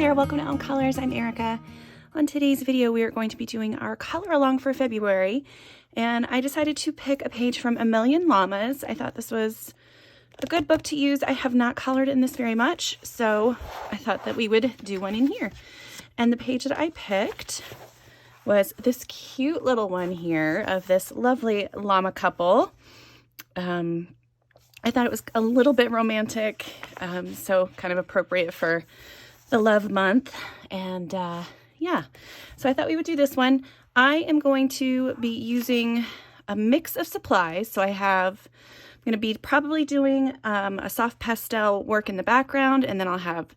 there, welcome to Own Colors. I'm Erica. On today's video, we are going to be doing our color along for February, and I decided to pick a page from A Million Llamas. I thought this was a good book to use. I have not colored in this very much, so I thought that we would do one in here. And the page that I picked was this cute little one here of this lovely llama couple. I thought it was a little bit romantic, so kind of appropriate for the love month. And yeah, so I thought we would do this one. I am going to be using a mix of supplies. So I'm going to be probably doing a soft pastel work in the background, and then I'll have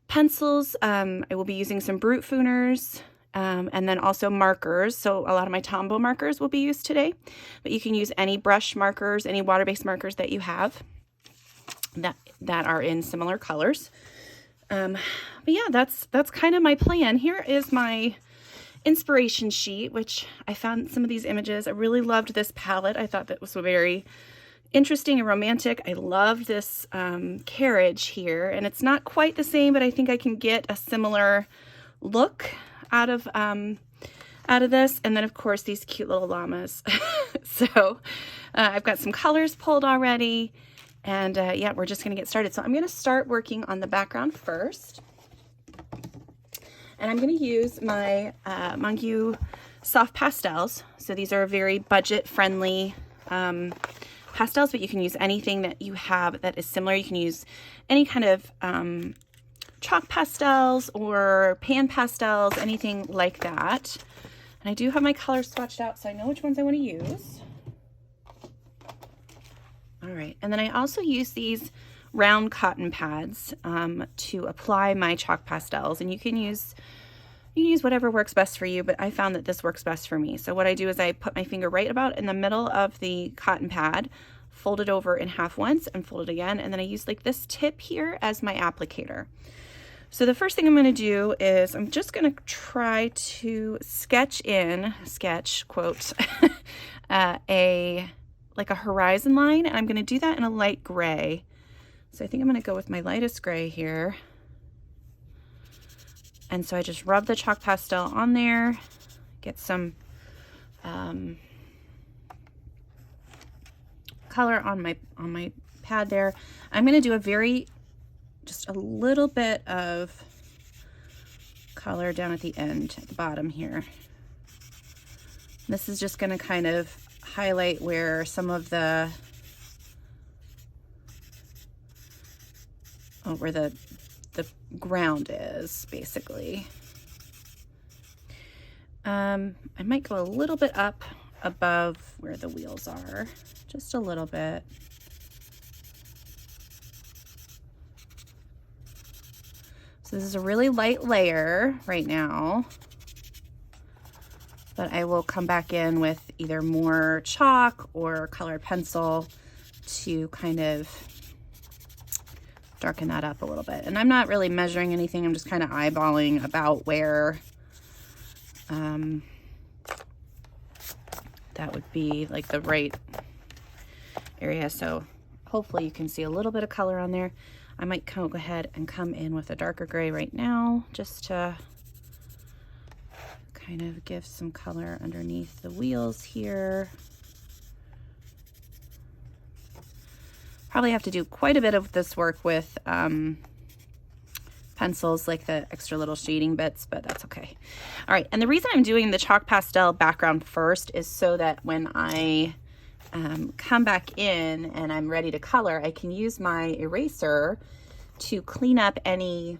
pencils. I will be using some Brutfuners, and then also markers. So a lot of my Tombow markers will be used today, but you can use any brush markers, any water-based markers that you have that are in similar colors. But yeah, that's kind of my plan. Here is my inspiration sheet, which I found some of these images. I really loved this palette. I thought that was very interesting and romantic. I loved this carriage here, and it's not quite the same, but I think I can get a similar look out of this. And then of course these cute little llamas. So I've got some colors pulled already, and yeah, we're just gonna get started. So I'm gonna start working on the background first, and I'm gonna use my Mongu soft pastels. So these are very budget friendly pastels, but you can use anything that you have that is similar. You can use any kind of chalk pastels or pan pastels, anything like that. And I do have my colors swatched out, so I know which ones I want to use. All right, and then I also use these round cotton pads to apply my chalk pastels, and you can use whatever works best for you, but I found that this works best for me. So what I do is I put my finger right about in the middle of the cotton pad, fold it over in half once and fold it again, and then I use like this tip here as my applicator. So the first thing I'm going to do is I'm just going to try to sketch quotes like a horizon line, and I'm going to do that in a light gray. So I think I'm going to go with my lightest gray here. And so I just rub the chalk pastel on there, get some color on my pad there. I'm going to do just a little bit of color down at the end, at the bottom here. This is just going to kind of highlight where some of the where the ground is, basically. I might go a little bit up above where the wheels are, just a little bit. So this is a really light layer right now, but I will come back in with either more chalk or colored pencil to kind of darken that up a little bit. And I'm not really measuring anything, I'm just kind of eyeballing about where that would be like the right area. So hopefully you can see a little bit of color on there. I might go ahead and come in with a darker gray right now, just to kind of give some color underneath the wheels here. Probably have to do quite a bit of this work with pencils, like the extra little shading bits, but that's okay. All right, and the reason I'm doing the chalk pastel background first is so that when I come back in and I'm ready to color, I can use my eraser to clean up any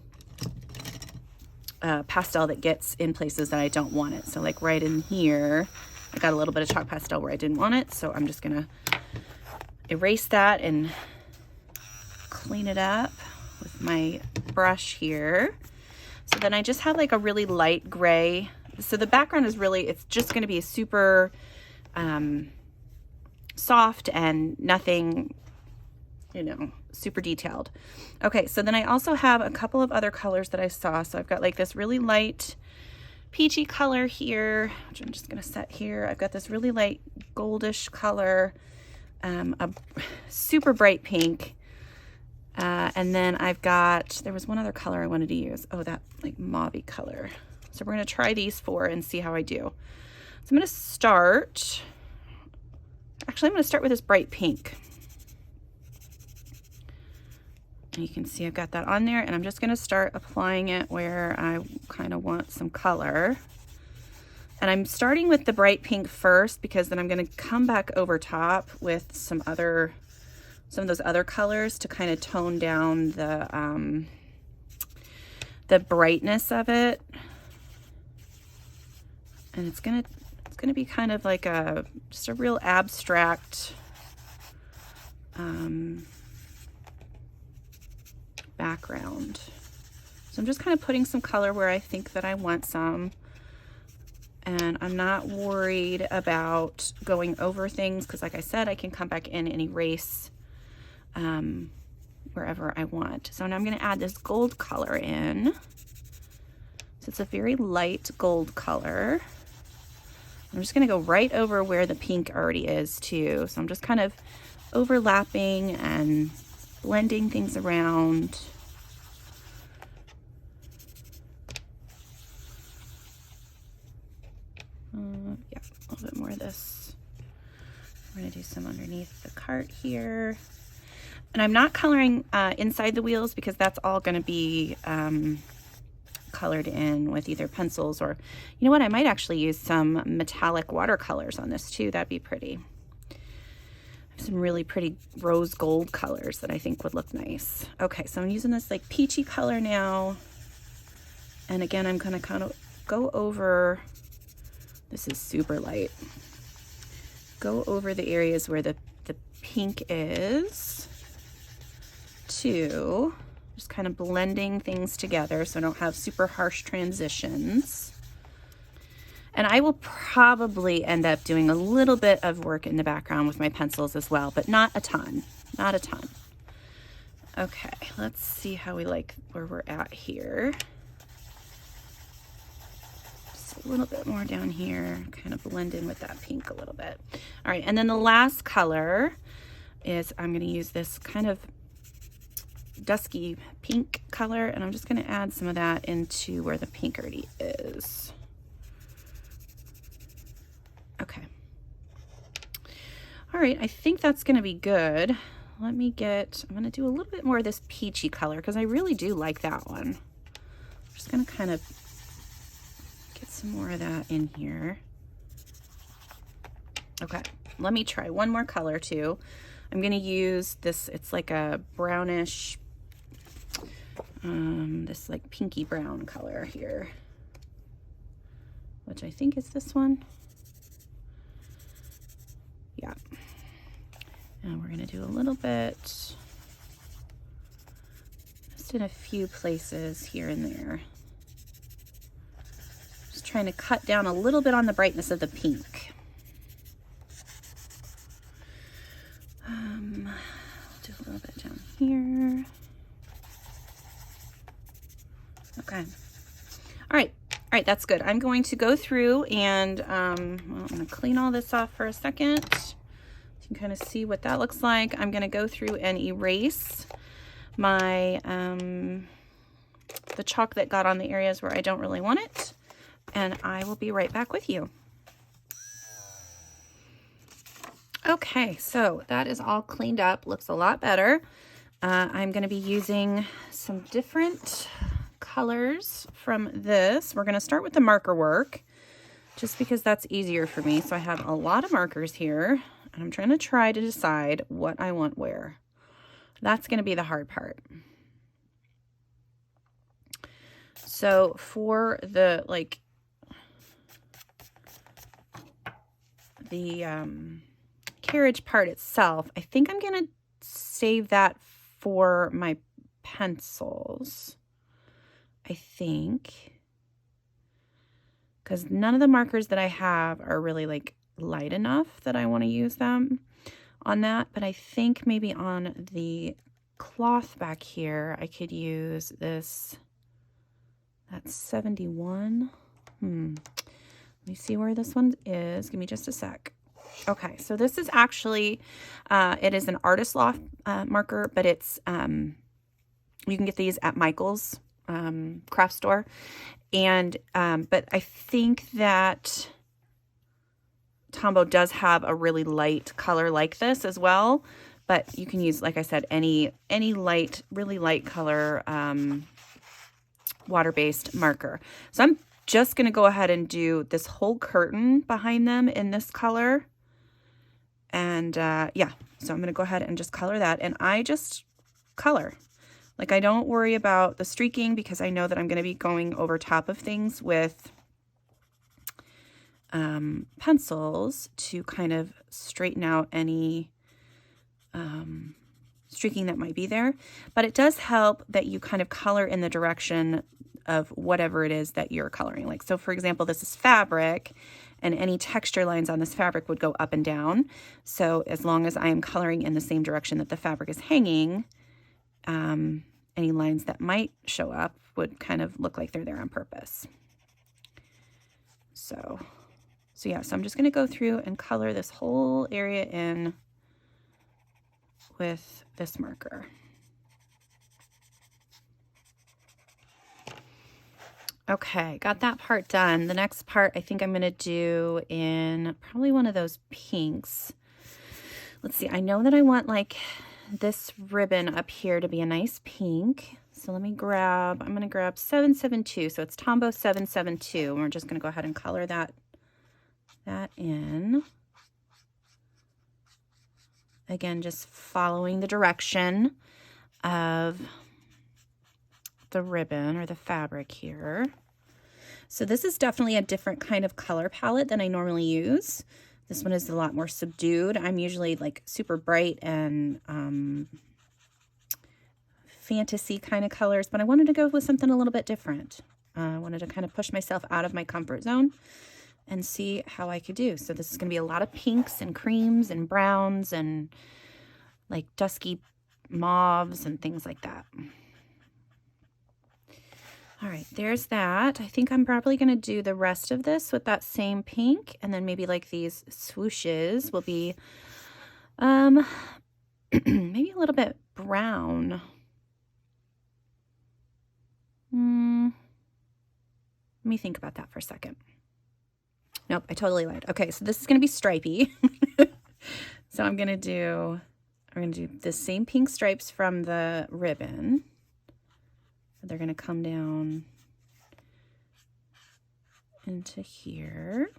pastel that gets in places that I don't want it. So like right in here, I got a little bit of chalk pastel where I didn't want it, so I'm just gonna erase that and clean it up with my brush here. So then I just have like a really light gray. So the background is really, it's just gonna be a super soft and nothing, super detailed. Okay, so then I also have a couple of other colors that I saw. So I've got like this really light peachy color here, which I'm just gonna set here. I've got this really light goldish color, a super bright pink, And then I've got, there was one other color I wanted to use. Oh, that like mauve-y color. So we're going to try these 4 and see how I do. So I'm going to start, actually I'm going to start with this bright pink. And you can see I've got that on there, and I'm just going to start applying it where I kind of want some color. And I'm starting with the bright pink first because then I'm going to come back over top with some of those other colors to kind of tone down the brightness of it. And it's gonna be kind of like just a real abstract background. So I'm just kind of putting some color where I think that I want some. And I'm not worried about going over things because, like I said, I can come back in and erase wherever I want. So now I'm going to add this gold color in. So it's a very light gold color. I'm just going to go right over where the pink already is too. So I'm just kind of overlapping and blending things around. Yeah, a little bit more of this. We're going to do some underneath the cart here. And I'm not coloring inside the wheels because that's all going to be colored in with either pencils or, you know what, I might actually use some metallic watercolors on this too. That'd be pretty. I have some really pretty rose gold colors that I think would look nice. Okay, so I'm using this like peachy color now. And again, I'm going to kind of go over, this is super light, go over the areas where the pink is too, just kind of blending things together so I don't have super harsh transitions. And I will probably end up doing a little bit of work in the background with my pencils as well, but not a ton, not a ton. Okay, let's see how we like where we're at here. Just a little bit more down here, kind of blend in with that pink a little bit. All right, and then the last color is I'm going to use this kind of dusky pink color, and I'm just going to add some of that into where the pink already is. Okay. All right, I think that's going to be good. I'm going to do a little bit more of this peachy color because I really do like that one. I'm just going to kind of get some more of that in here. Okay, let me try one more color too. I'm going to use this, it's like a brownish, this like pinky brown color here, which I think is this one. Yeah. And we're going to do a little bit, just in a few places here and there. Just trying to cut down a little bit on the brightness of the pink. Do a little bit down here. Okay. All right, that's good. I'm going to go through and I'm going to clean all this off for a second. You can kind of see what that looks like. I'm going to go through and erase my the chalk that got on the areas where I don't really want it, and I will be right back with you. Okay, so that is all cleaned up, looks a lot better. I'm going to be using some different colors from this. We're going to start with the marker work just because that's easier for me. So I have a lot of markers here and I'm trying to decide what I want where. That's going to be the hard part. So for the carriage part itself, I think I'm going to save that for my pencils. I think, because none of the markers that I have are really like light enough that I want to use them on that. But I think maybe on the cloth back here, I could use this. That's 71. Let me see where this one is. Give me just a sec. Okay, so this is actually, it is an Artist Loft marker, but it's You can get these at Michael's craft store. And, but I think that Tombow does have a really light color like this as well. But you can use, like I said, any light, really light color water-based marker. So I'm just going to go ahead and do this whole curtain behind them in this color. And yeah, so I'm going to go ahead and just color that. And I just color. Like, I don't worry about the streaking because I know that I'm going to be going over top of things with pencils to kind of straighten out any streaking that might be there. But it does help that you kind of color in the direction of whatever it is that you're coloring. Like, so for example, this is fabric, and any texture lines on this fabric would go up and down. So as long as I am coloring in the same direction that the fabric is hanging, any lines that might show up would kind of look like they're there on purpose. So yeah, so I'm just going to go through and color this whole area in with this marker. Okay, got that part done. The next part I think I'm going to do in probably one of those pinks. Let's see, I know that I want like this ribbon up here to be a nice pink. So let me grab, I'm going to grab 772. So it's Tombow 772. And we're just going to go ahead and color that in. Again, just following the direction of the ribbon or the fabric here. So this is definitely a different kind of color palette than I normally use. This one is a lot more subdued. I'm usually like super bright and fantasy kind of colors, but I wanted to go with something a little bit different. I wanted to kind of push myself out of my comfort zone and see how I could do. So this is going to be a lot of pinks and creams and browns and like dusky mauves and things like that. All right, there's that. I think I'm probably going to do the rest of this with that same pink, and then maybe like these swooshes will be maybe a little bit brown. Let me think about that for a second. Nope, I totally lied. Okay, so this is going to be stripy. So I'm going to do the same pink stripes from the ribbon. They're going to come down into here.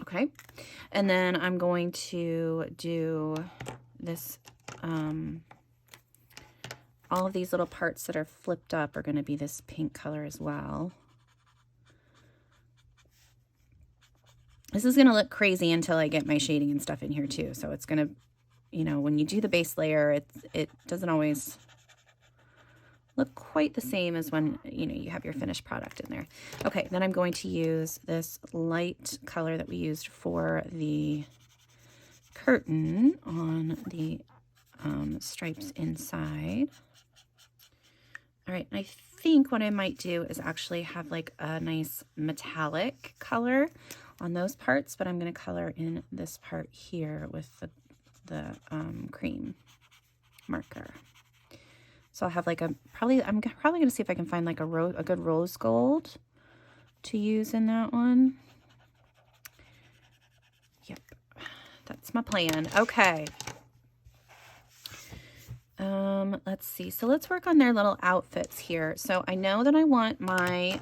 Okay. And then I'm going to do this, all of these little parts that are flipped up are going to be this pink color as well. This is going to look crazy until I get my shading and stuff in here too. So it's going to, you know, when you do the base layer, it doesn't always look quite the same as when, you know, you have your finished product in there. Okay, then I'm going to use this light color that we used for the curtain on the stripes inside. All right, I think what I might do is actually have like a nice metallic color on those parts, but I'm going to color in this part here with the cream marker. So I'll have like I'm probably going to see if I can find like a good rose gold to use in that one. Yep, that's my plan. Okay. Let's see. So let's work on their little outfits here. So I know that I want my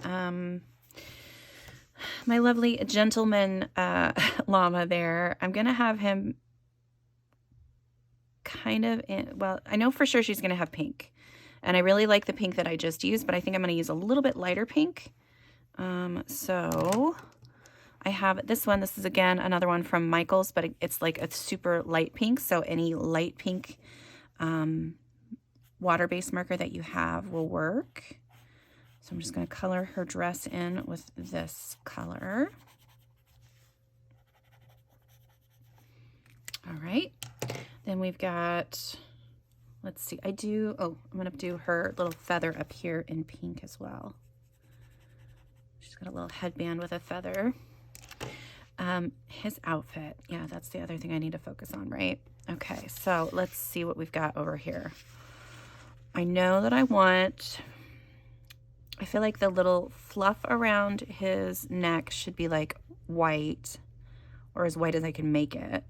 my lovely gentleman llama there. I'm gonna have him kind of well, I know for sure she's gonna have pink, and I really like the pink that I just used, but I think I'm gonna use a little bit lighter pink. So I have this one. This is again another one from Michael's, but it's like a super light pink, so any light pink water-based marker that you have will work. So I'm just going to color her dress in with this color. All right. Then we've got, let's see, I'm going to do her little feather up here in pink as well. She's got a little headband with a feather. His outfit. Yeah, that's the other thing I need to focus on, right? Okay, so let's see what we've got over here. I know that I feel like the little fluff around his neck should be like white, or as white as I can make it.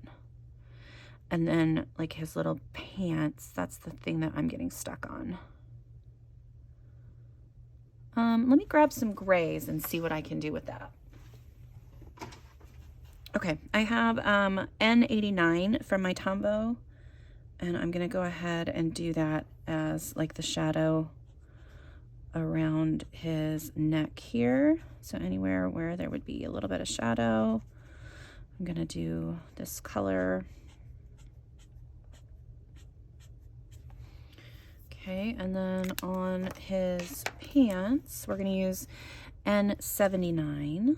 And then like his little pants, that's the thing that I'm getting stuck on. Let me grab some grays and see what I can do with that. Okay, I have N89 from my Tombow, and I'm gonna go ahead and do that as like the shadow around his neck here. So anywhere where there would be a little bit of shadow, I'm gonna do this color. Okay, and then on his pants, we're gonna use N79.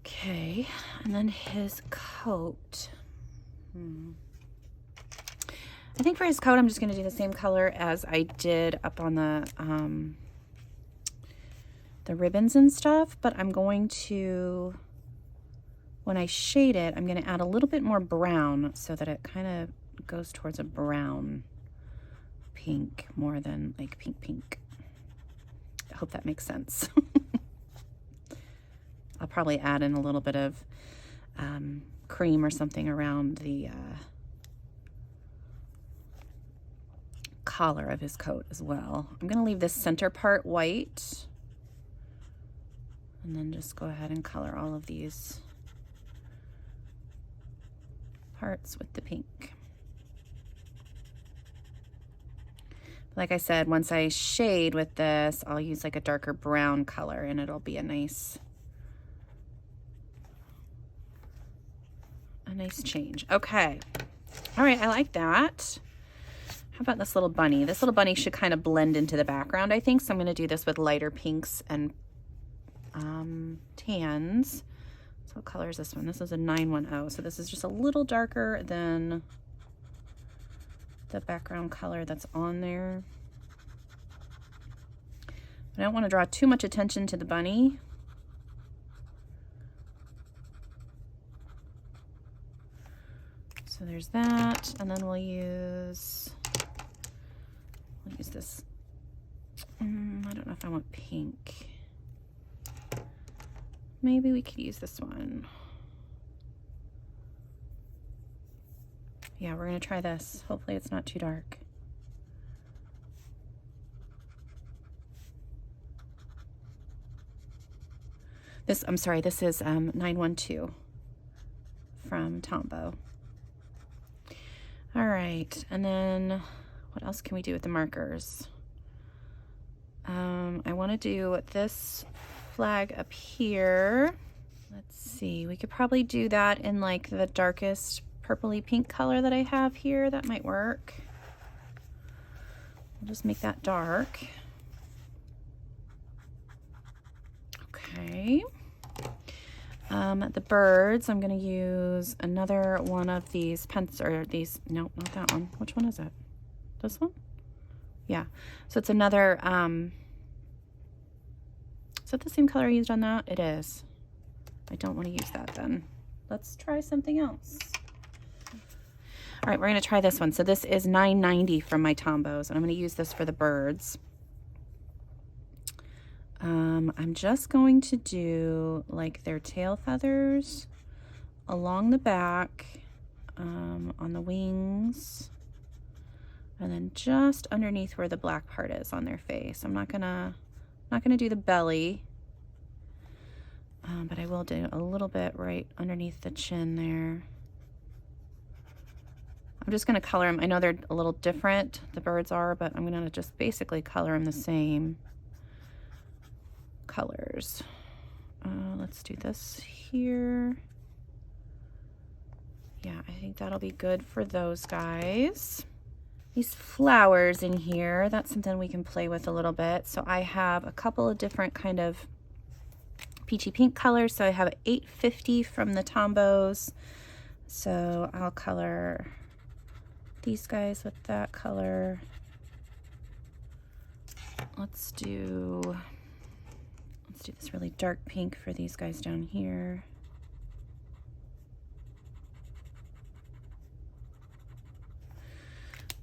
Okay, and then his coat. I think for his coat, I'm just gonna do the same color as I did up on the ribbons and stuff, but I'm going to, when I shade it, I'm gonna add a little bit more brown so that it kind of goes towards a brown pink more than like pink. I hope that makes sense. I'll probably add in a little bit of cream or something around the collar of his coat as well. I'm gonna leave this center part white and then just go ahead and color all of these parts with the pink. Like I said, once I shade with this, I'll use like a darker brown color and it'll be a nice change. Okay. All right, I like that. How about this little bunny? This little bunny should kind of blend into the background, I think. So I'm going to do this with lighter pinks and tans. So what color is this one? This is a 910. So this is just a little darker than the background color that's on there. I don't want to draw too much attention to the bunny. So there's that, and then we'll use this. I don't know if I want pink. Maybe we could use this one. Yeah, we're gonna try this. Hopefully it's not too dark. I'm sorry, this is 912 from Tombow. All right, and then what else can we do with the markers? I want to do this flag up here. Let's see, we could probably do that in like the darkest purpley pink color that I have here. That might work. I'll just make that dark. Okay. The birds, I'm going to use another one of these pencils, or these, no, not that one. Which one is it? This one? Yeah. So it's another, is that the same color I used on that? It is. I don't want to use that then. Let's try something else. All right, we're going to try this one. So this is 990 from my Tombows, and I'm going to use this for the birds. I'm just going to do like their tail feathers along the back, on the wings, and then just underneath where the black part is on their face. I'm not gonna do the belly, but I will do a little bit right underneath the chin there. I'm just gonna color them. I know they're a little different, the birds are, but I'm gonna just basically color them the same colors. Let's do this here. Yeah, I think that'll be good for those guys. These flowers in here, that's something we can play with a little bit. So I have a couple of different kind of peachy pink colors. So I have 850 from the Tombows. So I'll color these guys with that color. Let's do do this really dark pink for these guys down here.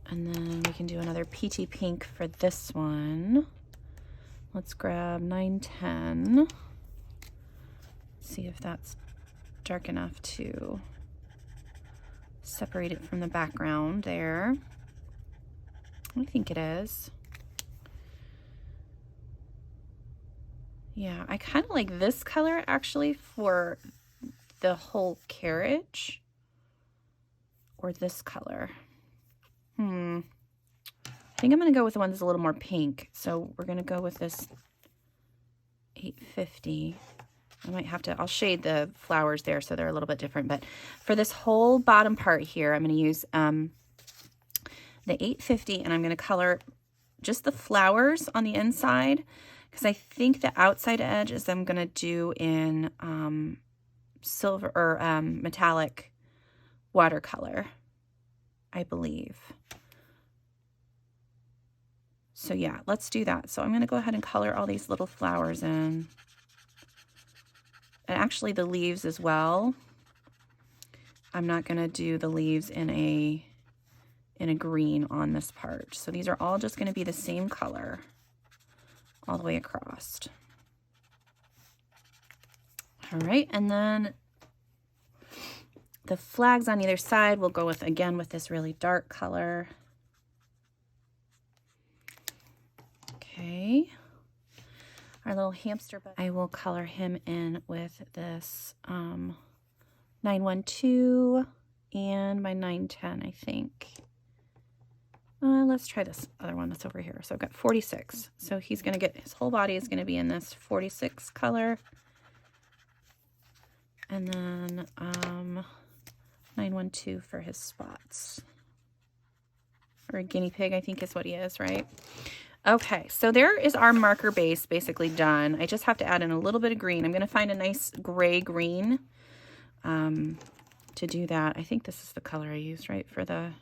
And then we can do another peachy pink for this one. Let's grab 910. See if that's dark enough to separate it from the background there. I think it is. Yeah, I kind of like this color actually for the whole carriage, or this color. I think I'm going to go with the one that's a little more pink. So we're going to go with this 850. I might have to, I'll shade the flowers there so they're a little bit different. But for this whole bottom part here, I'm going to use the 850, and I'm going to color just the flowers on the inside, because I think the outside edge is I'm going to do in silver or metallic watercolor, I believe. So yeah, let's do that. So I'm going to go ahead and color all these little flowers in. And actually the leaves as well. I'm not going to do the leaves in a green on this part. So these are all just going to be the same color all the way across. All right, and then the flags on either side we'll go with, again, with this really dark color. Okay. Our little hamster, but I will color him in with this 912 and my 910, I think. Let's try this other one that's over here. So I've got 46. So he's going to get, his whole body is going to be in this 46 color. And then 912 for his spots. Or a guinea pig, I think is what he is, right? Okay, so there is our marker base basically done. I just have to add in a little bit of green. I'm going to find a nice gray green to do that. I think this is the color I used, right, for the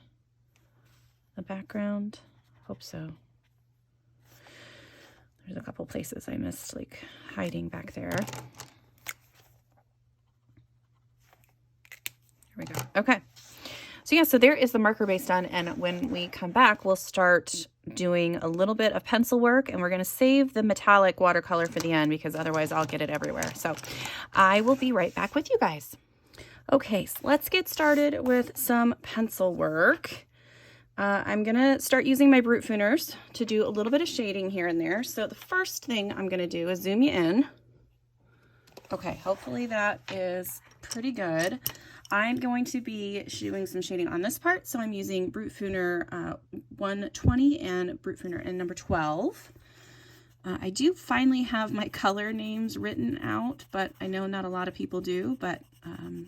background. Hope so. There's a couple places I missed, like hiding back there. Here we go. Okay. So yeah, so there is the marker base done, and when we come back, we'll start doing a little bit of pencil work, and we're going to save the metallic watercolor for the end because otherwise I'll get it everywhere. So I will be right back with you guys. Okay, so let's get started with some pencil work. I'm going to start using my Brutfuners to do a little bit of shading here and there. So the first thing I'm going to do is zoom you in. Okay, hopefully that is pretty good. I'm going to be doing some shading on this part, so I'm using Brutfuner 120 and Brutfuner N number 12. I do finally have my color names written out, but I know not a lot of people do, but I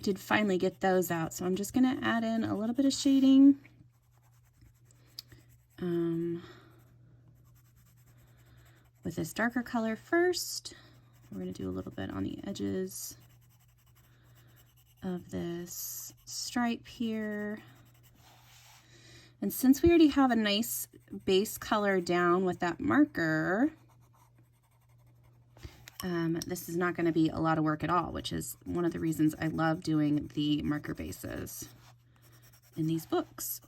did finally get those out, so I'm just going to add in a little bit of shading. With this darker color first. We're going to do a little bit on the edges of this stripe here. And since we already have a nice base color down with that marker, this is not going to be a lot of work at all, which is one of the reasons I love doing the marker bases in these books.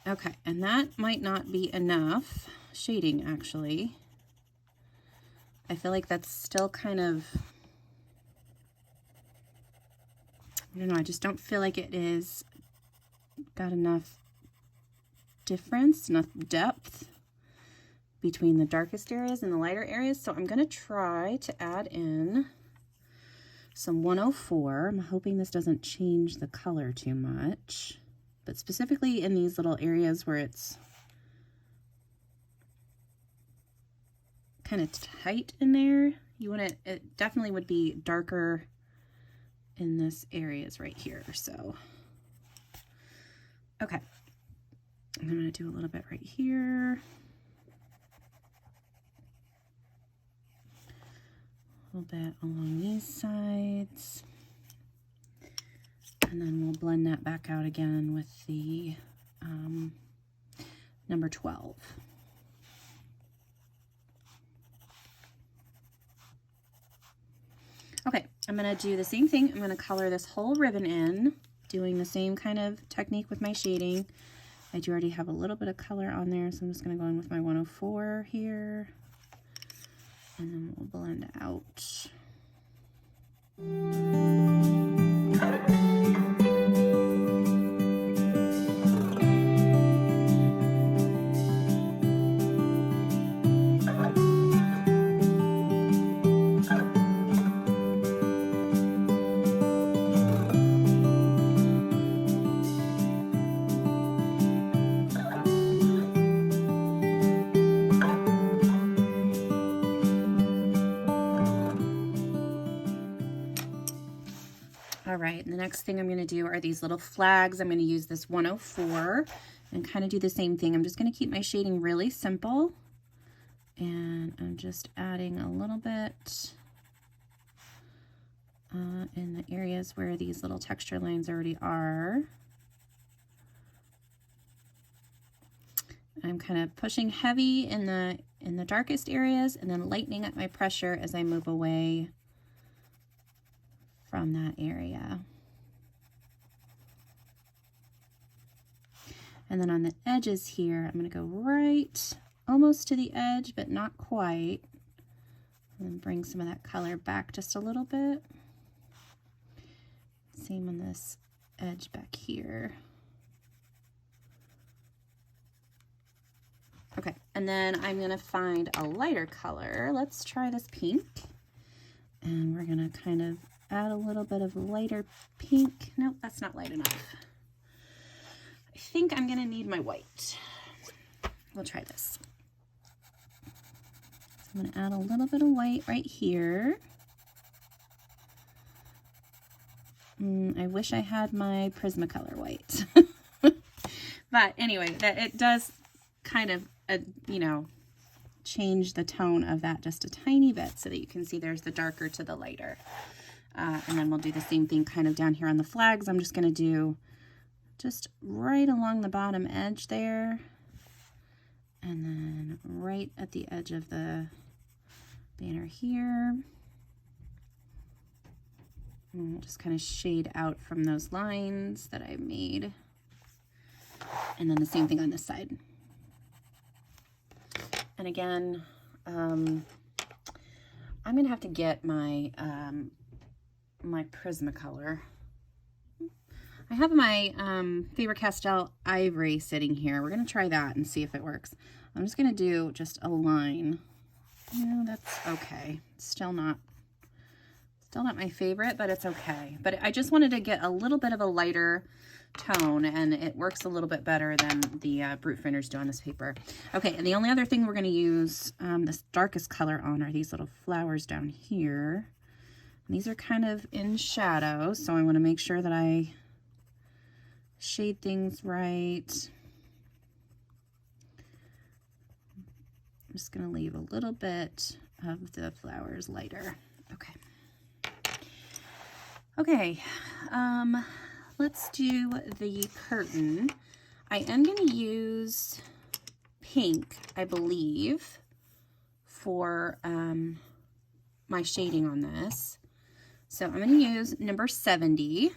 Okay, and that might not be enough shading, actually. I feel like that's still kind of, I don't know, I just don't feel like it is got enough difference, enough depth between the darkest areas and the lighter areas. So I'm going to try to add in some 104. I'm hoping this doesn't change the color too much, but specifically in these little areas where it's kind of tight in there, you want to, it definitely would be darker in this areas right here. So okay, I'm going to do a little bit right here, a little bit along these sides, and then we'll blend that back out again with the number 12. Okay, I'm gonna do the same thing. I'm gonna color this whole ribbon in, doing the same kind of technique with my shading. I do already have a little bit of color on there, so I'm just gonna go in with my 104 here, and then we'll blend out. All right, and the next thing I'm going to do are these little flags. I'm going to use this 104 and kind of do the same thing. I'm just going to keep my shading really simple, and I'm just adding a little bit in the areas where these little texture lines already are. I'm kind of pushing heavy in the darkest areas and then lightening up my pressure as I move away from that area. And then on the edges here, I'm going to go right almost to the edge, but not quite. And then bring some of that color back just a little bit. Same on this edge back here. Okay, and then I'm going to find a lighter color. Let's try this pink. And we're going to kind of add a little bit of lighter pink. Nope, that's not light enough. I think I'm gonna need my white. We'll try this. So I'm gonna add a little bit of white right here. I wish I had my Prismacolor white. But anyway, it does kind of, you know, change the tone of that just a tiny bit so that you can see there's the darker to the lighter. And then we'll do the same thing kind of down here on the flags. I'm just going to do just right along the bottom edge there, and then right at the edge of the banner here. And we'll just kind of shade out from those lines that I made. And then the same thing on this side. And again, I'm going to have to get my my Prismacolor. I have my Faber-Castell Ivory sitting here. We're going to try that and see if it works. I'm just going to do just a line. You know, that's okay. Still not my favorite, but it's okay. But I just wanted to get a little bit of a lighter tone, and it works a little bit better than the Brutfuners do on this paper. Okay, and the only other thing we're going to use this darkest color on are these little flowers down here. And these are kind of in shadow, so I want to make sure that I shade things right. I'm just going to leave a little bit of the flowers lighter. Okay. Okay, let's do the curtain. I am going to use pink, I believe, for my shading on this. So I'm going to use number 70,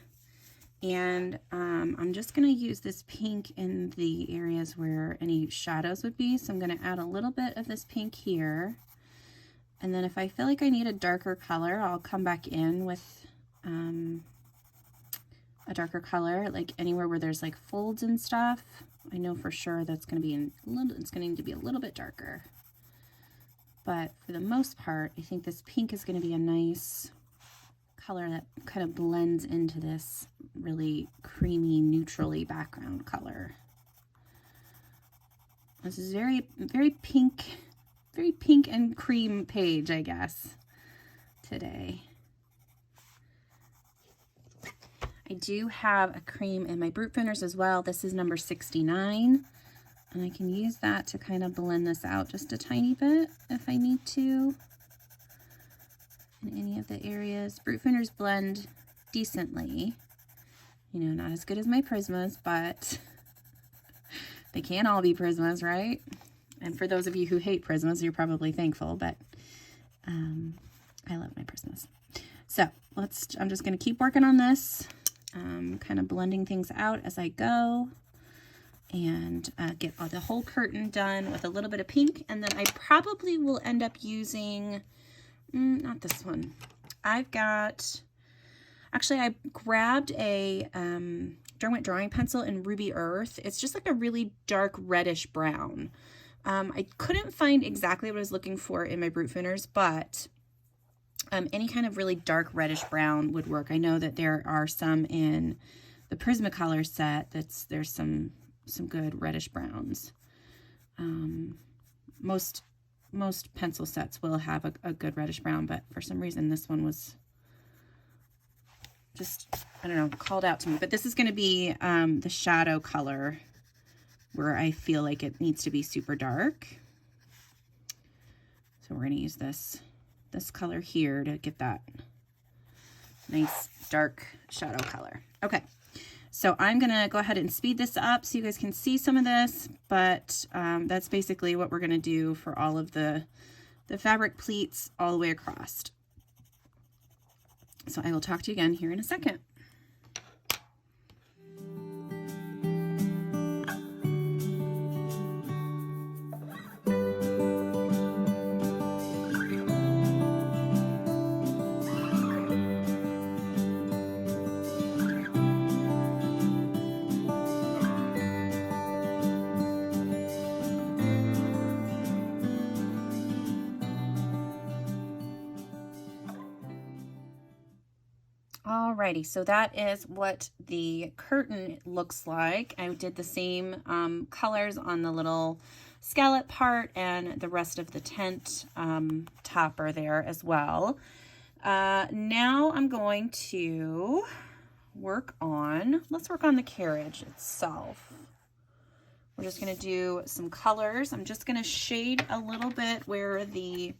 and I'm just going to use this pink in the areas where any shadows would be. So I'm going to add a little bit of this pink here, and then if I feel like I need a darker color, I'll come back in with a darker color, like anywhere where there's like folds and stuff. I know for sure that's going to be it's going to need to be a little bit darker. But for the most part, I think this pink is going to be a nice color that kind of blends into this really creamy, neutrally background color. This is very pink and cream page, I guess, today. I do have a cream in my Brutfuners as well. This is number 69, and I can use that to kind of blend this out just a tiny bit if I need to in any of the areas. Brutfuners blend decently, you know, not as good as my Prismas, but They can't all be Prismas, right? And for those of you who hate Prismas, you're probably thankful, but I love my Prismas. So I'm just going to keep working on this, kind of blending things out as I go, and get the whole curtain done with a little bit of pink. And then I probably will end up using, not this one. Actually I grabbed a Derwent drawing pencil in Ruby Earth. It's just like a really dark reddish brown. I couldn't find exactly what I was looking for in my Brutfuners, but any kind of really dark reddish brown would work. I know that there are some in the Prismacolor set there's some good reddish browns. Most pencil sets will have a good reddish brown, but for some reason this one was just, I don't know, called out to me. But this is going to be the shadow color where I feel like it needs to be super dark. So we're going to use this color here to get that nice dark shadow color. Okay, so I'm going to go ahead and speed this up so you guys can see some of this, but that's basically what we're going to do for all of the fabric pleats all the way across. So I will talk to you again here in a second. Alrighty, so that is what the curtain looks like. I did the same colors on the little scallop part and the rest of the tent topper there as well. Now I'm going to let's work on the carriage itself. We're just going to do some colors. I'm just going to shade a little bit where the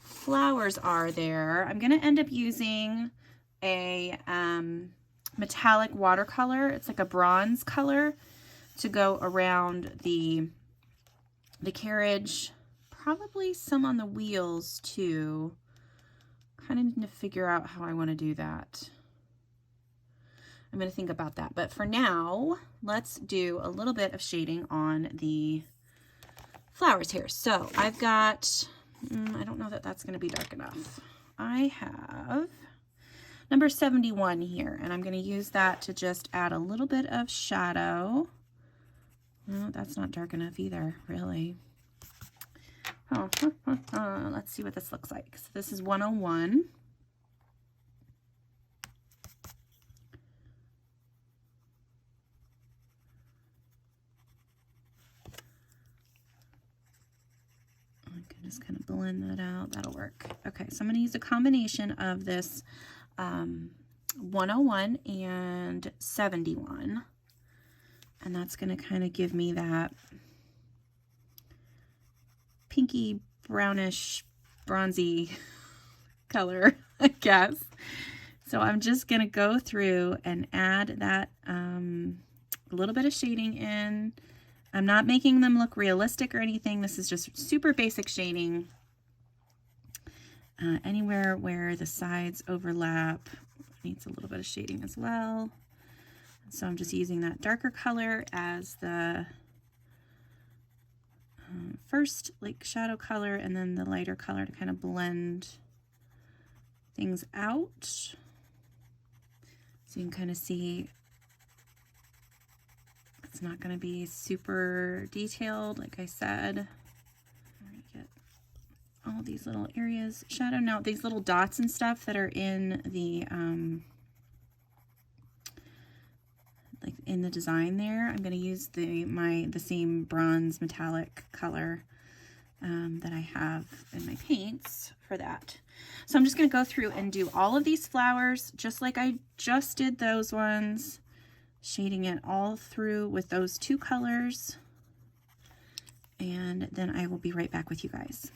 flowers are there. I'm going to end up using a metallic watercolor. It's like a bronze color to go around the carriage, probably some on the wheels too. Kind of need to figure out how I want to do that. I'm going to think about that, but for now let's do a little bit of shading on the flowers here. So I've got I don't know that that's going to be dark enough. I have number 71 here, and I'm going to use that to just add a little bit of shadow. No, that's not dark enough either, really. Let's see what this looks like. So this is 101. I can just kind of blend that out. That'll work. Okay, so I'm going to use a combination of this 101 and 71, and that's going to kind of give me that pinky brownish bronzy color, I guess. So I'm just going to go through and add that a little bit of shading in. I'm not making them look realistic or anything. This is just super basic shading. Anywhere where the sides overlap needs a little bit of shading as well. So I'm just using that darker color as the first like shadow color, and then the lighter color to kind of blend things out. So you can kind of see it's not going to be super detailed, like I said. All these little areas shadow. Now these little dots and stuff that are in the like in the design there, I'm going to use the same bronze metallic color that I have in my paints for that. So I'm just going to go through and do all of these flowers just like I just did those ones, shading it all through with those two colors, and then I will be right back with you guys.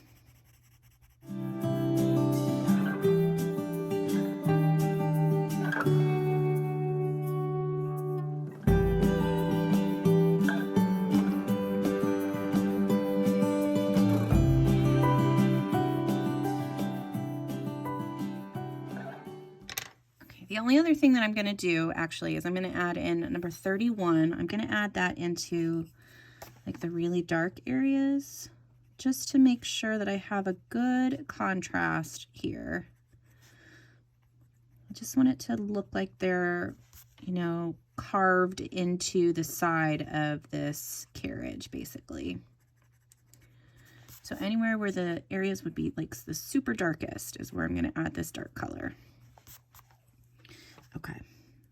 the only other thing that I'm going to do actually is I'm going to add in number 31. I'm going to add that into like the really dark areas just to make sure that I have a good contrast here. I just want it to look like they're, you know, carved into the side of this carriage basically. So anywhere where the areas would be like the super darkest is where I'm going to add this dark color. Okay,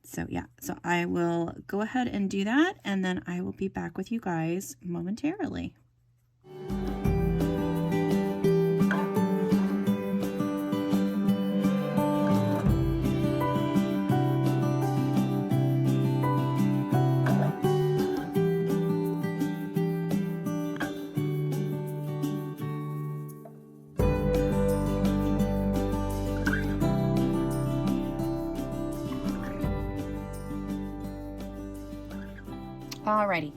so yeah, so I will go ahead and do that, and then I will be back with you guys momentarily. Alrighty,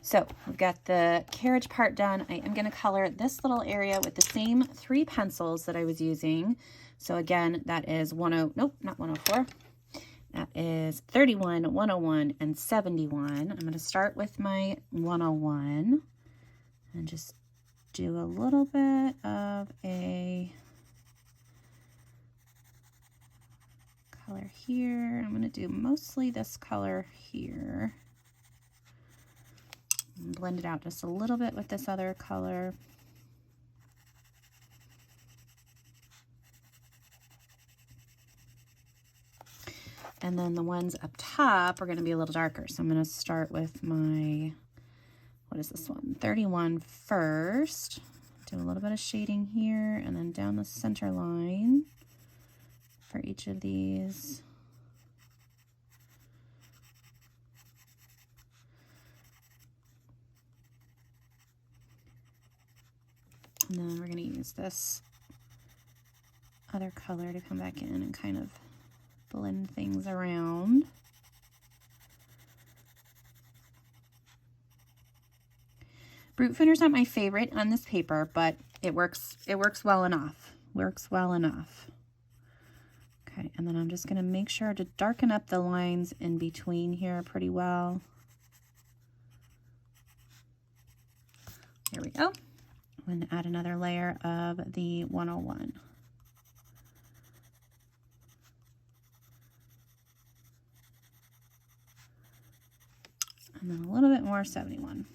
so we've got the carriage part done. I am going to color this little area with the same 3 pencils that I was using. So again, that is 104. That is 31, 101, and 71. I'm going to start with my 101 and just do a little bit of a color here. I'm going to do mostly this color here. And blend it out just a little bit with this other color. And then the ones up top are going to be a little darker. So I'm going to start with my, what is this one? 31 first. Do a little bit of shading here and then down the center line for each of these. And then we're going to use this other color to come back in and kind of blend things around. Brutfuner's not my favorite on this paper, but it works well enough. Works well enough. Okay, and then I'm just going to make sure to darken up the lines in between here pretty well. There we go. I'm going to add another layer of the 101. And then a little bit more 71.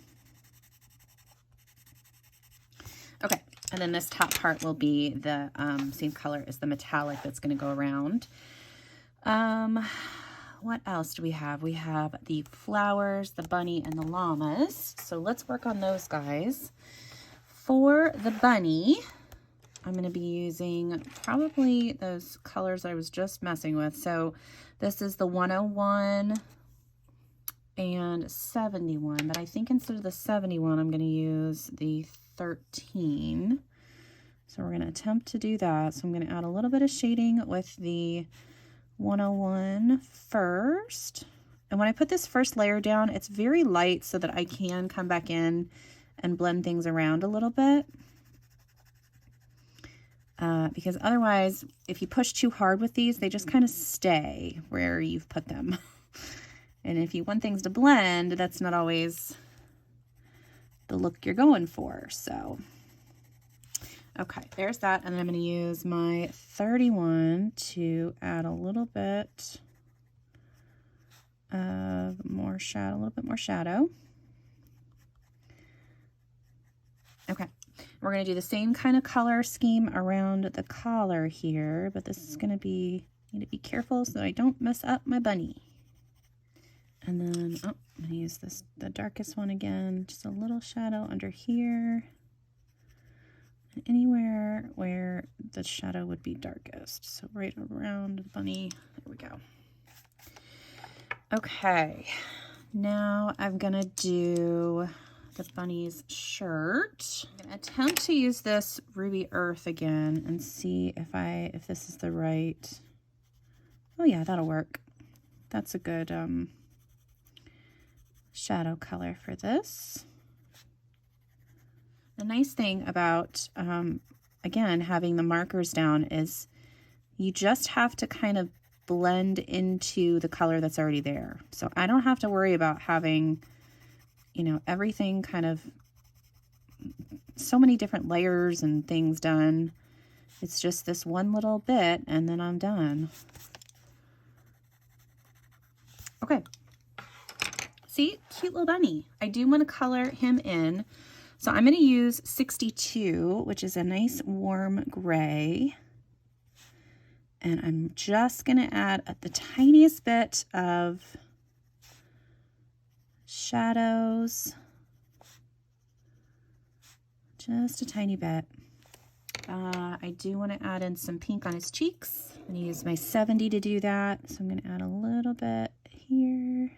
Okay, and then this top part will be the same color as the metallic that's going to go around. What else do we have? We have the flowers, the bunny, and the llamas. So let's work on those guys. For the bunny, I'm going to be using probably those colors I was just messing with. So this is the 101 and 71, but I think instead of the 71, I'm going to use the 13. So we're going to attempt to do that. So I'm going to add a little bit of shading with the 101 first. And when I put this first layer down, it's very light so that I can come back in and blend things around a little bit. Because otherwise, if you push too hard with these, they just kind of stay where you've put them. And if you want things to blend, that's not always the look you're going for. So, okay, there's that. And then I'm going to use my 31 to add a little bit of more shadow, a little bit more shadow. Okay, we're going to do the same kind of color scheme around the collar here, but this is going to be, need to be careful so that I don't mess up my bunny. And then, oh, I'm going to use this, the darkest one again, just a little shadow under here. And anywhere where the shadow would be darkest. So right around the bunny, there we go. Okay, now I'm going to do the bunny's shirt. I'm going to attempt to use this Ruby Earth again and see if this is the right, oh yeah, that'll work. That's a good shadow color for this. The nice thing about, again, having the markers down is you just have to kind of blend into the color that's already there. So I don't have to worry about having, you know, everything kind of so many different layers and things done. It's just this one little bit and then I'm done. Okay. See, cute little bunny. I do want to color him in. So I'm going to use 62, which is a nice warm gray. And I'm just going to add the tiniest bit of shadows. Just a tiny bit. I do want to add in some pink on his cheeks. I'm going to use my 70 to do that. So I'm going to add a little bit here.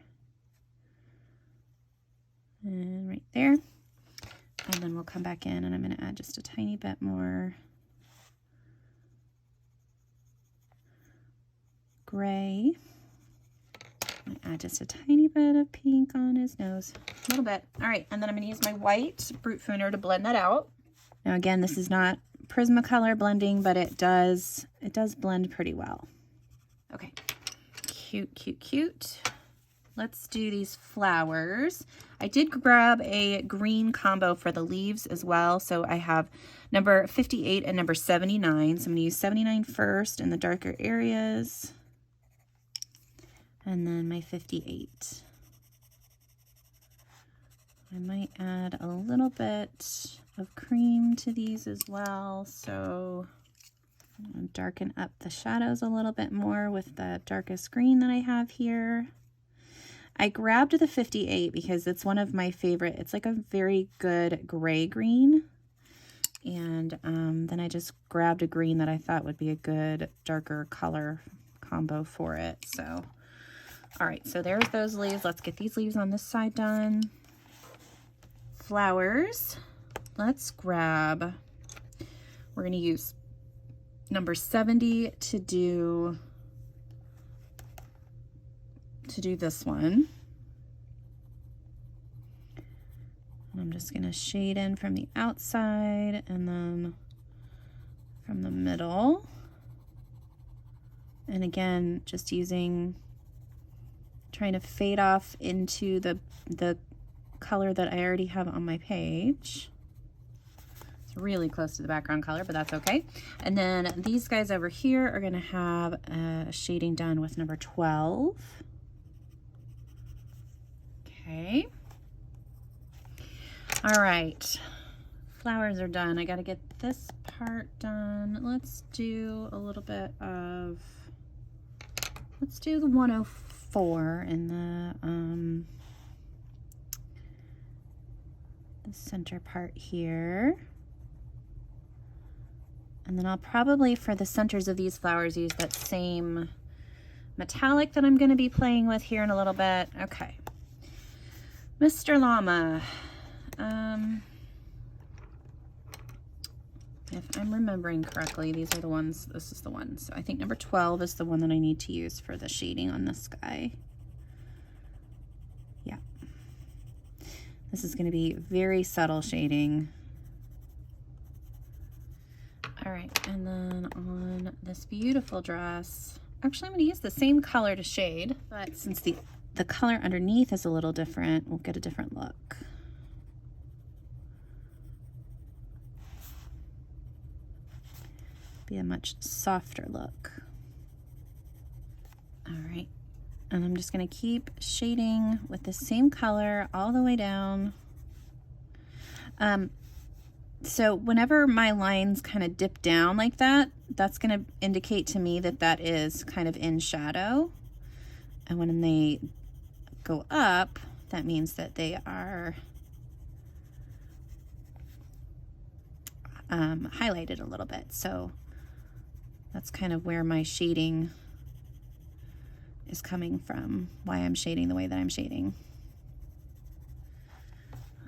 And right there. And then we'll come back in and I'm going to add just a tiny bit more gray. I'm going to add just a tiny bit of pink on his nose. A little bit. All right. And then I'm going to use my white Brutfuner to blend that out. Now again, this is not Prismacolor blending, but it does blend pretty well. Okay. Cute, cute, cute. Let's do these flowers. I did grab a green combo for the leaves as well. So I have number 58 and number 79. So I'm going to use 79 first in the darker areas. And then my 58. I might add a little bit of cream to these as well. So I'll darken up the shadows a little bit more with the darkest green that I have here. I grabbed the 58 because it's one of my favorite. It's like a very good gray green. And then I just grabbed a green that I thought would be a good darker color combo for it. So, all right, so there's those leaves. Let's get these leaves on this side done. Flowers. Let's grab, we're going to use number 70 to do this one. And I'm just going to shade in from the outside and then from the middle. And again, just trying to fade off into the color that I already have on my page. It's really close to the background color, but that's okay. And then these guys over here are going to have a shading done with number 12. Okay. All right. Flowers are done. I got to get this part done. Let's do a little bit of, let's do the 104 in the center part here. And then I'll probably, for the centers of these flowers, use that same metallic that I'm going to be playing with here in a little bit. Okay. Mr. Llama. If I'm remembering correctly, these are the ones, this is the one. So I think number 12 is the one that I need to use for the shading on this guy. Yeah. This is going to be very subtle shading. All right, and then on this beautiful dress, actually I'm going to use the same color to shade, but since the color underneath is a little different, we'll get a different look. Be a much softer look. All right, and I'm just going to keep shading with the same color all the way down. So whenever my lines kind of dip down like that, that's going to indicate to me that that is kind of in shadow. And when they go up, that means that they are highlighted a little bit. So that's kind of where my shading is coming from, why I'm shading the way that I'm shading.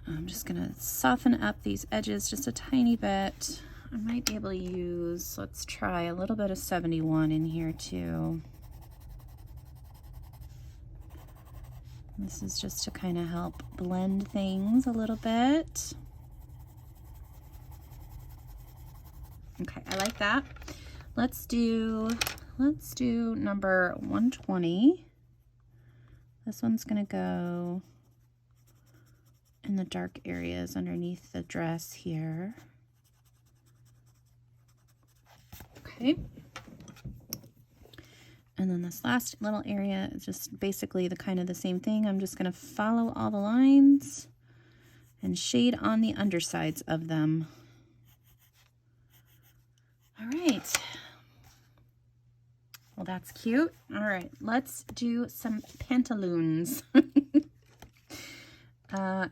I'm just gonna soften up these edges just a tiny bit. I might be able to use, let's try a little bit of 71 in here too. This is just to kind of help blend things a little bit. Okay, I like that. Let's do let's do number 120. This one's gonna go in the dark areas underneath the dress here. Okay. And then this last little area is just basically the kind of the same thing. I'm just gonna follow all the lines and shade on the undersides of them. All right. Well, that's cute. All right, let's do some pantaloons. I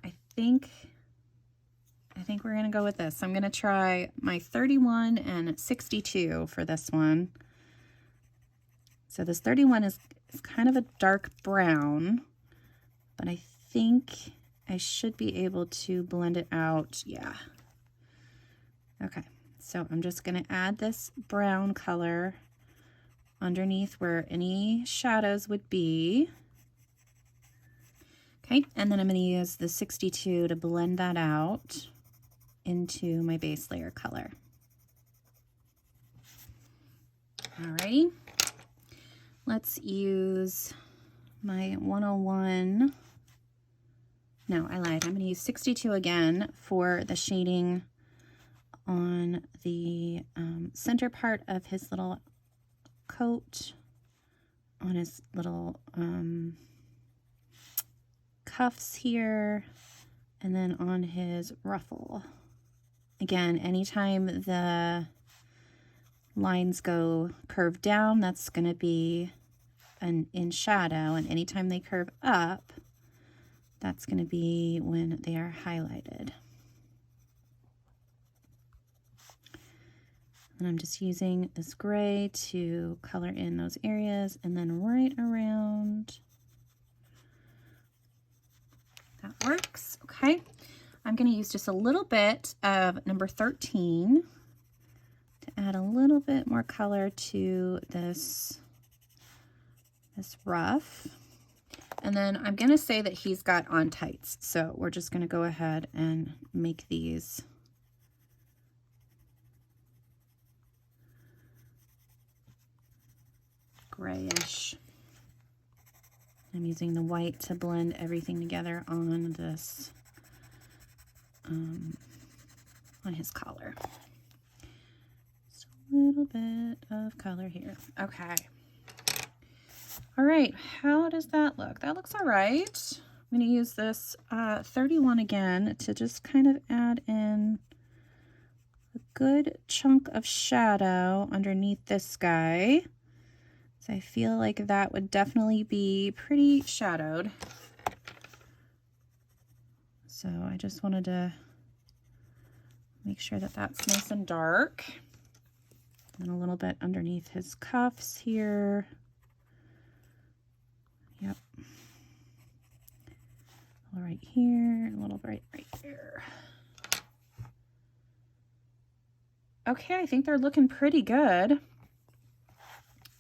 think we're gonna go with this. I'm gonna try my 31 and 62 for this one. So this 31 is kind of a dark brown, but I think I should be able to blend it out. Yeah. Okay, so I'm just gonna add this brown color underneath where any shadows would be. Okay, and then I'm gonna use the 62 to blend that out into my base layer color. Alrighty, let's use my 101. No, I lied. I'm gonna use 62 again for the shading on the center part of his little coat, on his little cuffs here, and then on his ruffle. Again, anytime the lines go curved down, that's going to be in shadow, and anytime they curve up, that's going to be when they are highlighted. And I'm just using this gray to color in those areas, and then right around. That works. Okay. I'm going to use just a little bit of number 13 to add a little bit more color to this ruff. And then I'm going to say that he's got on tights. So we're just going to go ahead and make these grayish. I'm using the white to blend everything together on this, on his collar. Just a little bit of color here. Okay. All right, how does that look? That looks all right. I'm going to use this 31 again to just kind of add in a good chunk of shadow underneath this guy. So I feel like that would definitely be pretty shadowed. So I just wanted to make sure that that's nice and dark. And a little bit underneath his cuffs here. Yep. A little right here, a little right here. Okay, I think they're looking pretty good.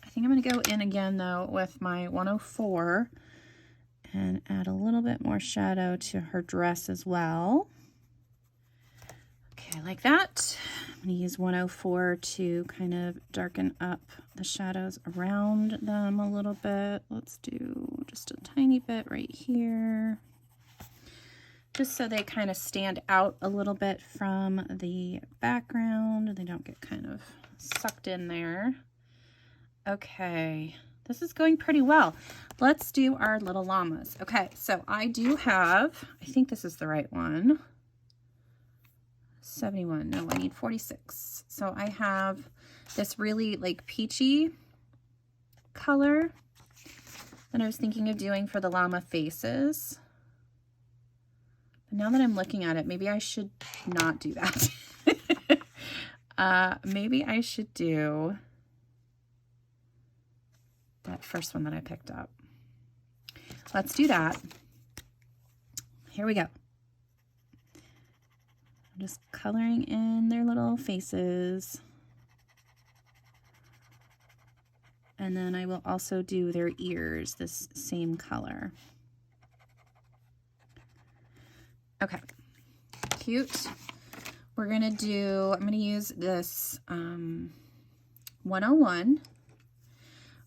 I think I'm going to go in again though with my 104 and add a little bit more shadow to her dress as well. Okay, like that. I'm going to use 104 to kind of darken up the shadows around them a little bit. Let's do just a tiny bit right here, just so they kind of stand out a little bit from the background. They don't get kind of sucked in there. Okay, this is going pretty well. Let's do our little llamas. Okay, so I do have, I think this is the right one. 71, no, I need 46. So I have this really like peachy color that I was thinking of doing for the llama faces. But now that I'm looking at it, maybe I should not do that. Maybe I should do that first one that I picked up. Let's do that. Here we go. I'm just coloring in their little faces. And then I will also do their ears this same color. Okay, cute. We're gonna do, I'm gonna use this 101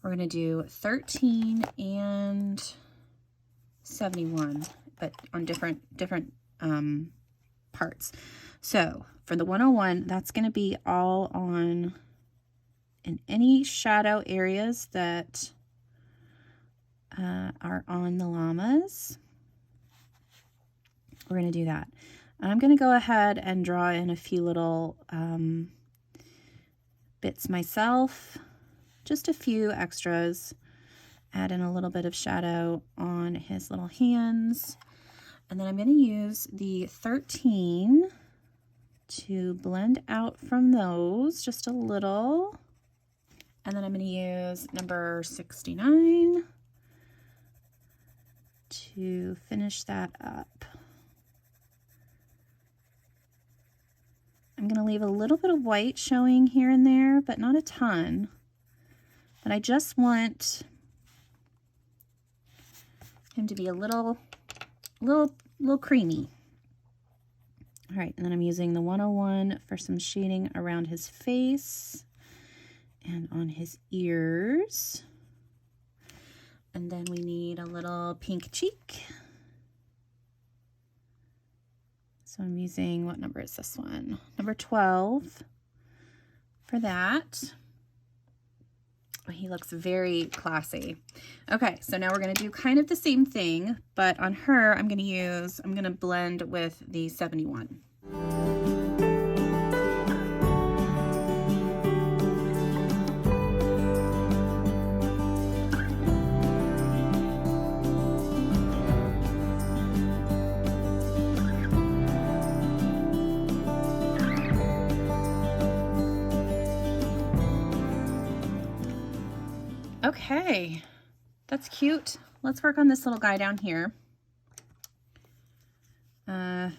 We're gonna do 13 and 71, but on different parts. So for the 101, that's gonna be all on in any shadow areas that are on the llamas. We're gonna do that. I'm gonna go ahead and draw in a few little bits myself, just a few extras, add in a little bit of shadow on his little hands. And then I'm gonna use the 13 to blend out from those just a little. And then I'm gonna use number 69 to finish that up. I'm going to leave a little bit of white showing here and there, but not a ton. But I just want him to be a little creamy. All right, and then I'm using the 101 for some shading around his face and on his ears. And then we need a little pink cheek. So I'm using, what number is this one? Number 12 for that. Oh, he looks very classy. Okay, so now we're gonna do kind of the same thing, but on her, I'm gonna blend with the 71. Okay, that's cute. Let's work on this little guy down here. Yeah,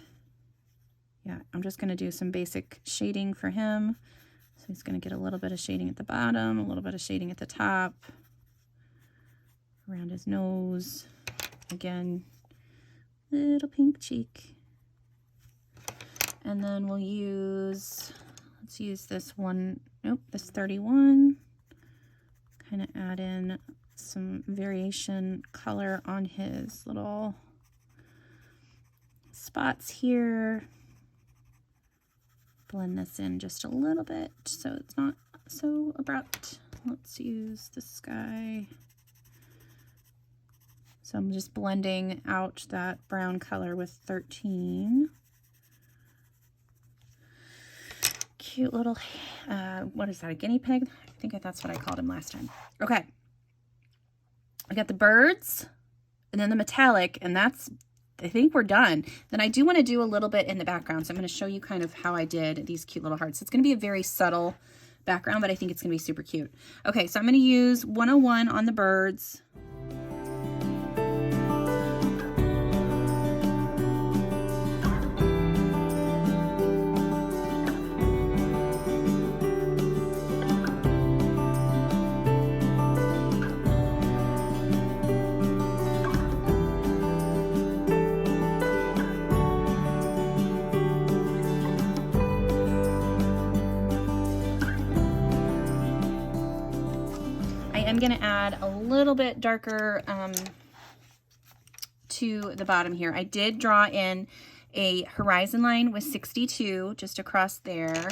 I'm just gonna do some basic shading for him. So he's gonna get a little bit of shading at the bottom, a little bit of shading at the top, around his nose. Again, little pink cheek. And then we'll use, let's use this one, nope, this 31. Kind of add in some variation color on his little spots here. Blend this in just a little bit so it's not so abrupt. Let's use this guy. So I'm just blending out that brown color with 13. Cute little, what is that, a guinea pig? I think that's what I called him last time. Okay. I got the birds and then the metallic, and that's, I think we're done. Then I do want to do a little bit in the background. So I'm going to show you kind of how I did these cute little hearts. It's going to be a very subtle background, but I think it's going to be super cute. Okay, so I'm going to use 101 on the birds. I'm going to add a little bit darker to the bottom here. I did draw in a horizon line with 62 just across there.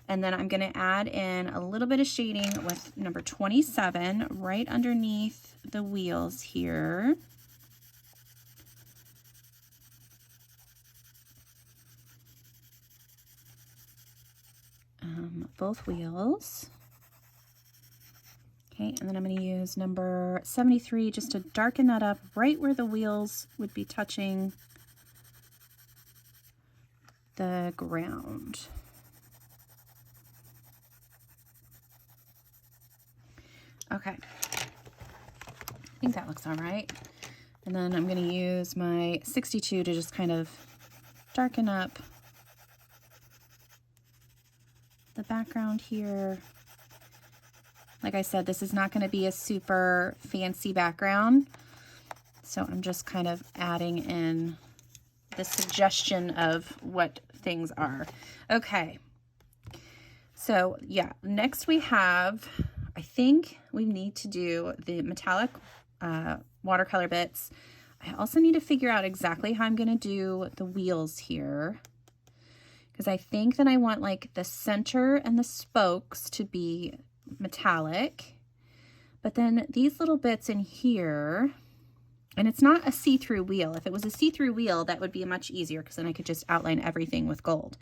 And then I'm going to add in a little bit of shading with number 27 right underneath the wheels here. Both wheels. Okay, and then I'm going to use number 73 just to darken that up right where the wheels would be touching the ground. Okay, I think that looks all right. And then I'm going to use my 62 to just kind of darken up the background here. Like I said, this is not going to be a super fancy background, so I'm just kind of adding in the suggestion of what things are. Okay, so yeah, next we have, I think we need to do the metallic watercolor bits. I also need to figure out exactly how I'm going to do the wheels here, because I think that I want like the center and the spokes to be metallic, but then these little bits in here, and it's not a see-through wheel. If it was a see-through wheel, that would be much easier, because then I could just outline everything with gold.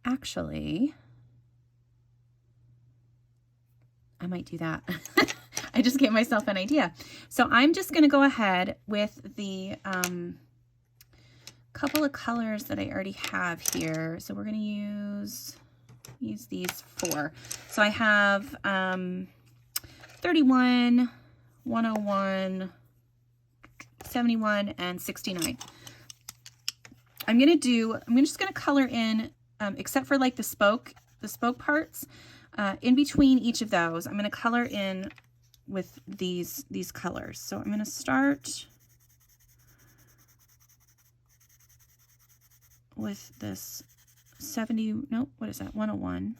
Actually, I might do that. I just gave myself an idea. So I'm just going to go ahead with the couple of colors that I already have here. So we're going to use these 4. So I have 31, 101, 71, and 69. I'm just going to color in, except for like the spoke parts, in between each of those, I'm going to color in with these colors. So I'm going to start with this 101.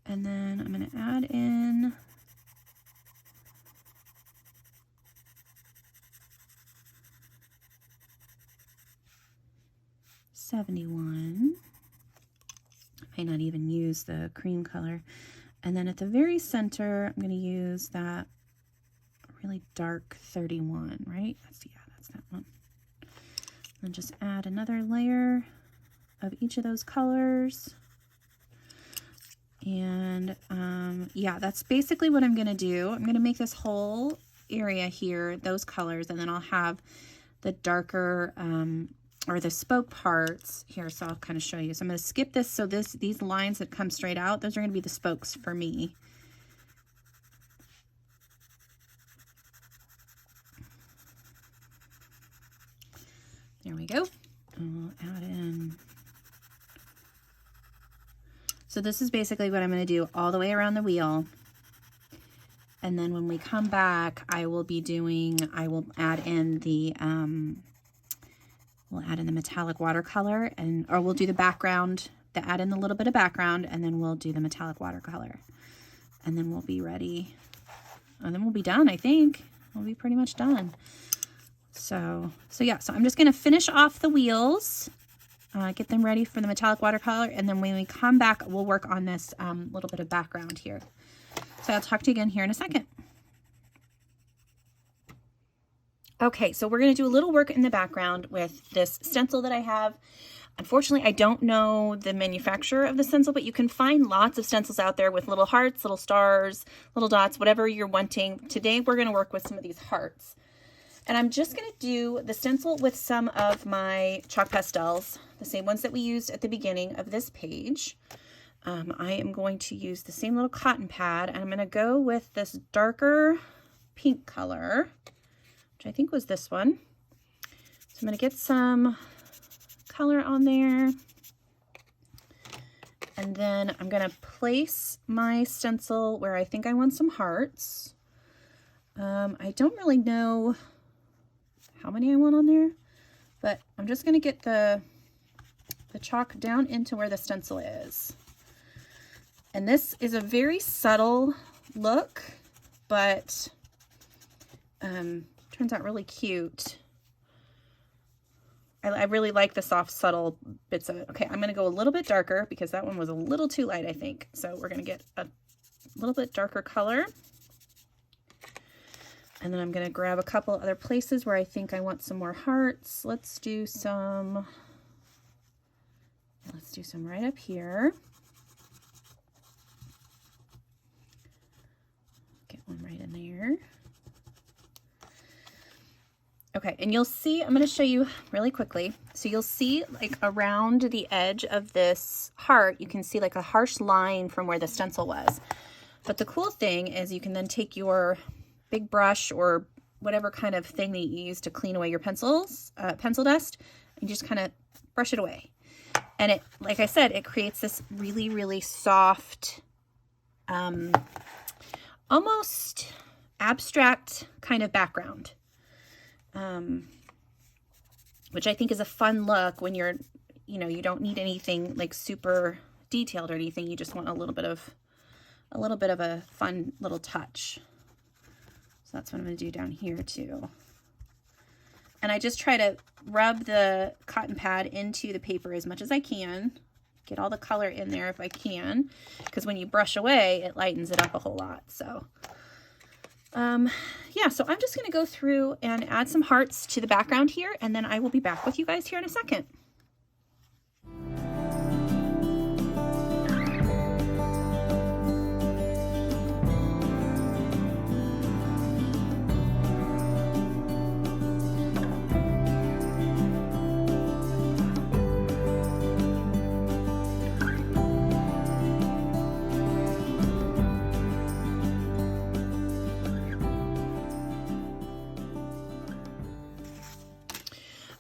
And then I'm going to add in '71. I might not even use the cream color. And then at the very center, I'm going to use that really dark 31, right? That's that one. And just add another layer of each of those colors. And yeah, that's basically what I'm going to do. I'm going to make this whole area here, those colors, and then I'll have the darker or the spoke parts here. So I'll kind of show you. So I'm going to skip this. So these lines that come straight out, those are going to be the spokes for me. There we go. I'll add in. So this is basically what I'm going to do all the way around the wheel. And then when we come back, I will add in the metallic watercolor, or we'll do the background, add in a little bit of background, and then we'll do the metallic watercolor. And then we'll be ready. And then we'll be done, I think. We'll be pretty much done. So yeah, so I'm just going to finish off the wheels, get them ready for the metallic watercolor, and then when we come back, we'll work on this little bit of background here. So I'll talk to you again here in a second. Okay, so we're going to do a little work in the background with this stencil that I have. Unfortunately, I don't know the manufacturer of the stencil, but you can find lots of stencils out there with little hearts, little stars, little dots, whatever you're wanting. Today, we're going to work with some of these hearts. And I'm just going to do the stencil with some of my chalk pastels, the same ones that we used at the beginning of this page. I am going to use the same little cotton pad, and I'm going to go with this darker pink color, which I think was this one. So I'm going to get some color on there. And then I'm going to place my stencil where I think I want some hearts. I don't really know how many I want on there, but I'm just going to get the chalk down into where the stencil is. And this is a very subtle look, but turns out really cute. I really like the soft, subtle bits of it. Okay, I'm going to go a little bit darker because that one was a little too light, I think. So we're going to get a little bit darker color. And then I'm going to grab a couple other places where I think I want some more hearts. Let's do some right up here. Get one right in there. Okay, and you'll see, I'm going to show you really quickly. So you'll see like around the edge of this heart, you can see like a harsh line from where the stencil was. But the cool thing is you can then take your big brush or whatever kind of thing that you use to clean away your pencil dust, and just kind of brush it away. And it, like I said, it creates this really, really soft, almost abstract kind of background. Which I think is a fun look when you're, you don't need anything like super detailed or anything. You just want a little bit of a fun little touch. So that's what I'm going to do down here too. And I just try to rub the cotton pad into the paper as much as I can. Get all the color in there if I can, because when you brush away, it lightens it up a whole lot. So yeah, so I'm just going to go through and add some hearts to the background here, and then I will be back with you guys here in a second.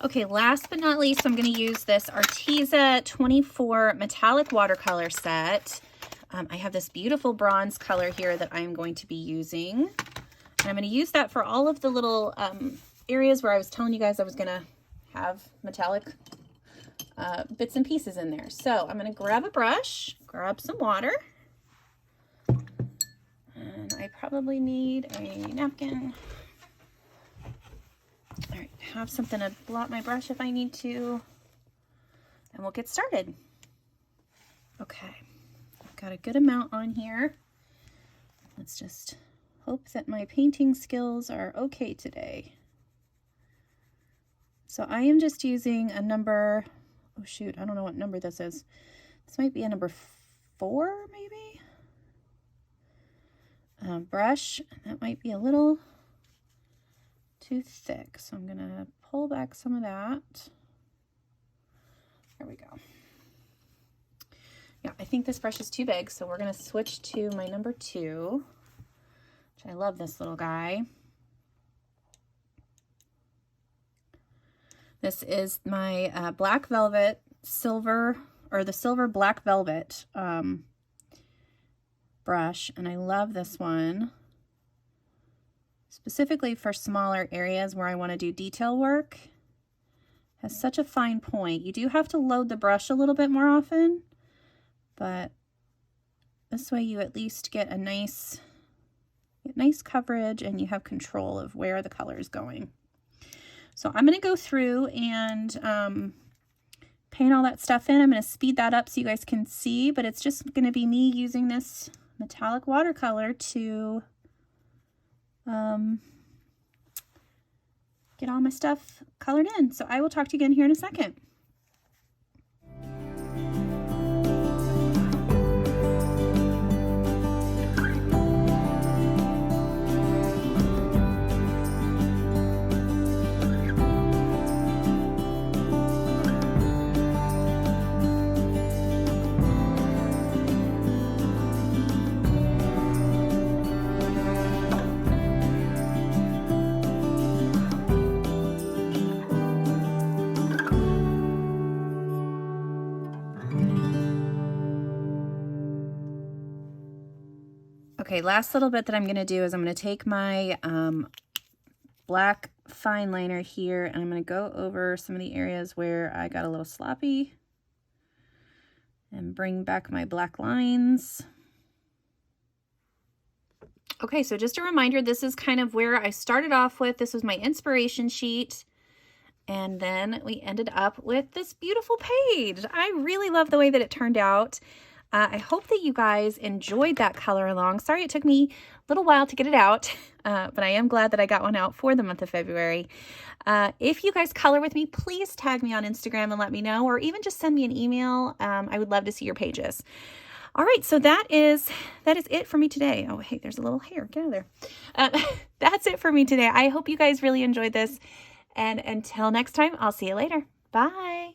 Okay, last but not least, I'm going to use this Arteza 24 metallic watercolor set. I have this beautiful bronze color here that I'm going to be using. And I'm going to use that for all of the little areas where I was telling you guys I was going to have metallic bits and pieces in there. So I'm going to grab a brush, grab some water. And I probably need a napkin. All right, have something to blot my brush if I need to, and we'll get started. Okay, I've got a good amount on here. Let's just hope that my painting skills are okay today. So I am just using a number, oh shoot, I don't know what number this is. This might be a number 4, maybe? Brush, that might be a little too thick, so I'm gonna pull back some of that. There we go. Yeah, I think this brush is too big, so we're gonna switch to my number 2, which I love this little guy. This is my black velvet silver, or the silver black velvet brush, and I love this one. Specifically for smaller areas where I want to do detail work. Has such a fine point. You do have to load the brush a little bit more often, but this way you at least get a nice coverage and you have control of where the color is going. So I'm going to go through and paint all that stuff in. I'm going to speed that up so you guys can see, but it's just going to be me using this metallic watercolor to get all my stuff colored in. So I will talk to you again here in a second. Okay, last little bit that I'm going to do is I'm going to take my black fine liner here and I'm going to go over some of the areas where I got a little sloppy and bring back my black lines. Okay, so just a reminder, this is kind of where I started off with. This was my inspiration sheet. And then we ended up with this beautiful page. I really love the way that it turned out. I hope that you guys enjoyed that color along. Sorry it took me a little while to get it out, but I am glad that I got one out for the month of February. If you guys color with me, please tag me on Instagram and let me know, or even just send me an email. I would love to see your pages. All right, so that is it for me today. Oh, hey, there's a little hair. Get out of there. That's it for me today. I hope you guys really enjoyed this. And until next time, I'll see you later. Bye.